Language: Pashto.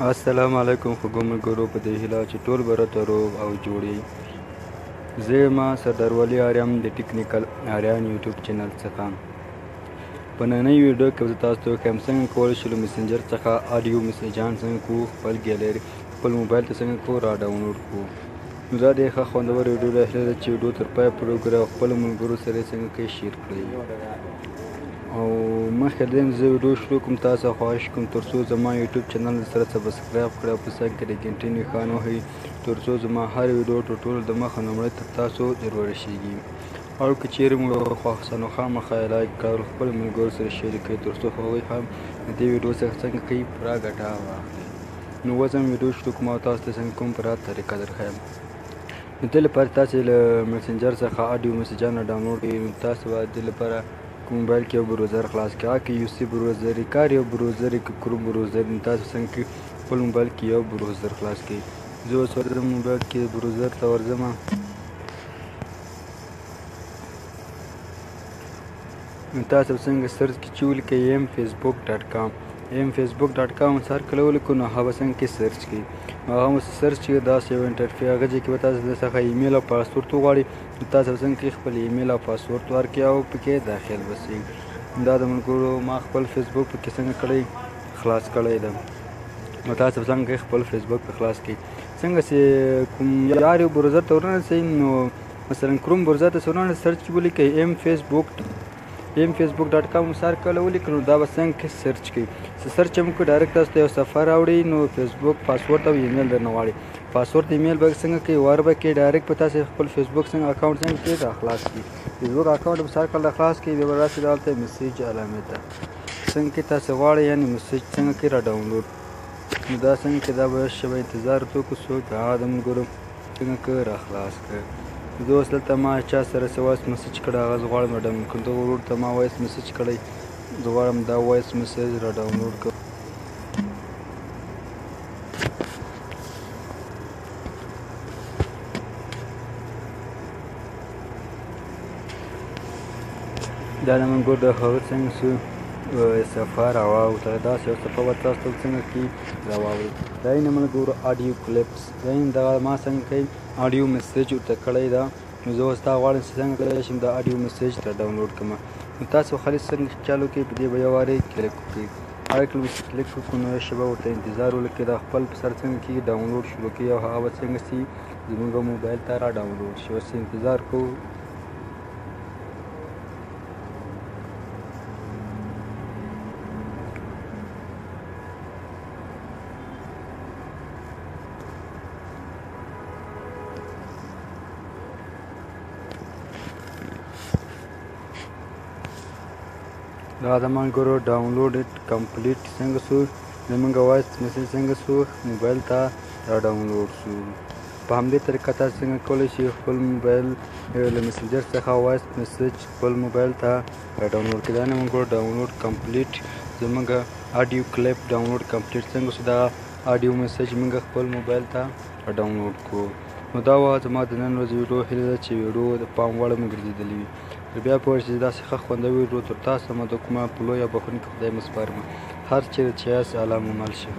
السلام علیکم خوږو ملګرو، په دې هیله چې ټول به راته روغ او جوړ یې. زه یم سردار ولي آریم د ټیکنیکل آریان یوټیوب چینل څخه. په نننۍ ویډیو کې زه تاسو ته ښیم څنګه کولی شو له مسنجر څخه آډیو میسیجان څنګه کوو، خپل ګیلري خپل موبایل ته څنګه کوو را ډاونلوډ کوو. نو دا ډېر ښه خوندور ویډیو ده، هیله ده چې ویډیو تر پایه پورې وګورئ او خپلو ملګرو سره یې څنګه کوئ شیر کړئ. او مخکې له دې زه ویډیو شروع کوم، تاسو خواهش کوم تر څو زما یوټیوب چینل سره سبسکرایب کړئ او په سر کې د ګنټۍ نښان وهئ تر څو زما هر ویډیو ټر ټولو د مخه لومړی تر تاسو در ورسیږي. او که چیرې مو خوښ شه نو خامخا یې لایک کړئ او خپلو ملګرو سره شریک کړئ تر څو هغوی هم د دې ویډیو څخه څنګه کوي پوره ګټه واخلي. نو اوس هم ویډیو شروع کوم او تاسو ته څنګه کوم په راته طریقه درښیم. نو دې لپاره تاسې له مسنجر څخه آډیو میسیجان ډاونلوډ کړئ. نو تاسو باید دې لپاره موبایل کې یو بروزر خلاص کړئ، که یو سی بروزر یې کار یو بروزر یې که کروم بروزر. نو تاسو څنګه کوئ خپل موبایل کې یو بروزر خلاص کړئ. زه اوس ورځم موبایل کې بروزر ته ورځم. نو تاسو څنګه سرچ کې چې ولیکئ mfacebook.com mfacebook.com سر کله ولیکو نو هغه څنګه کې سرچ کړئ. هغه مو سرچ کړئ، داسې یو انټرفیس هغه ځای کې به تاسو څخه ایمیل او پاسورډ وغواړي. نو تاسو څنګه کې خپل ایمیل او پاسورډ ورکړئ او پکې داخل وسئ. دا د ملګرو ما خپل فیسبوک پکې څنګه کړی خلاص کړی ده. نو تاسو څنګه خپل فیسبوک په خلاص کړئ. څنګه چې کوم یار یو بروزر ته ورننسئ، نو مثلا کروم بروزر ته ورننسئ، سرچ کې ولیکئ mfacebook.com سر کله ولیکئ. نو دا به څنګه کې سرچ کړئ. سرچ هم وکړئ ډایرکټ تاسو ته یو صفحه راوړي. نو فیسبوک پاسورډ او ایمیل درنه غواړي. پاسورډ ایمیل به څنګه کوي ور به کې ډایرکټ په تاسو خپل فیسبوک څنګه اکاونټ څنګه کې دا خلاص کړئ. فیسبوک اکاونټ به سر کله خلاص کړئ، بیا به راسي دلته میسیج علامه ته څنګه کې تاسو غواړئ یعنې میسیج څنګه کې را ډاونلوډ. نو دا څنګه کې دا به شوی انتظار وکړو څو هغه د ملګرو څنګه کې را خلاص کړئ. زه اوس دلته ما چا سره څه وایس میسیج کړی هغه زه غواړم را ډاونلوډ کړم. دغه ورور ته ما وایس میسیج کړی، زه غواړم دا وایس میسیج را ډاونلوډ کړم. دا د ملګرو د هغه څنګه څو صفحه راواوښته، داسې یو صفحه به تاسو ته څنګه کې راواوړي. دا یې نه ملګرو آډیو کلیپس، دا یې دغه ما څنګه کوي آډیو میسیج ورته کړی ده. نو زه اوس دا غواړم چې څنګه کولی شم دا آډیو میسیج ته ډاونلوډ کړم. نو تاسو خالص څنګه چالو کړئ، په دې به یو وارې کلیک وکړئ. هغه کله چې کلیک وکړو نو یوه شېبه ورته انتظار ولکړئ، دا خپل په سر څنګه کېږي ډاونلوډ شروع کړي او هغه به څنګه سي زموږ موبایل ته را ډاونلوډ شي. اوس انتظار کوو. دا د ملګرو ډاونلوډ کمپلیټ څنګه شو، زموږ وایس میسیج څنګه شو موبایل ته را ډاونلوډ شو. په همدې طریقه تاسو څنګه کولی شئ خپل موبایل له مسنجر څخه وایس میسیج خپل موبایل ته را ډاونلوډ کړئ. دا نه ملګرو ډاونلوډ کمپلیټ زموږ آډیو کلیپ ډاونلوډ کمپلیټ څنګه شو، دا آډیو میسیج موږ خپل موبایل ته را ډاونلوډ کړو. نو دا وه زما د نن ورځې ویډیو، هیله ده چې ویډیو د پام وړ مو ګرځېدلې وي. بیا پوه شئ چې داسې ښه خوندور ویډیو تر تاسو ما د کومه په لویه بخښونکي خدای مو سپارم. هر چېرې چې یاست الله مو مل شه.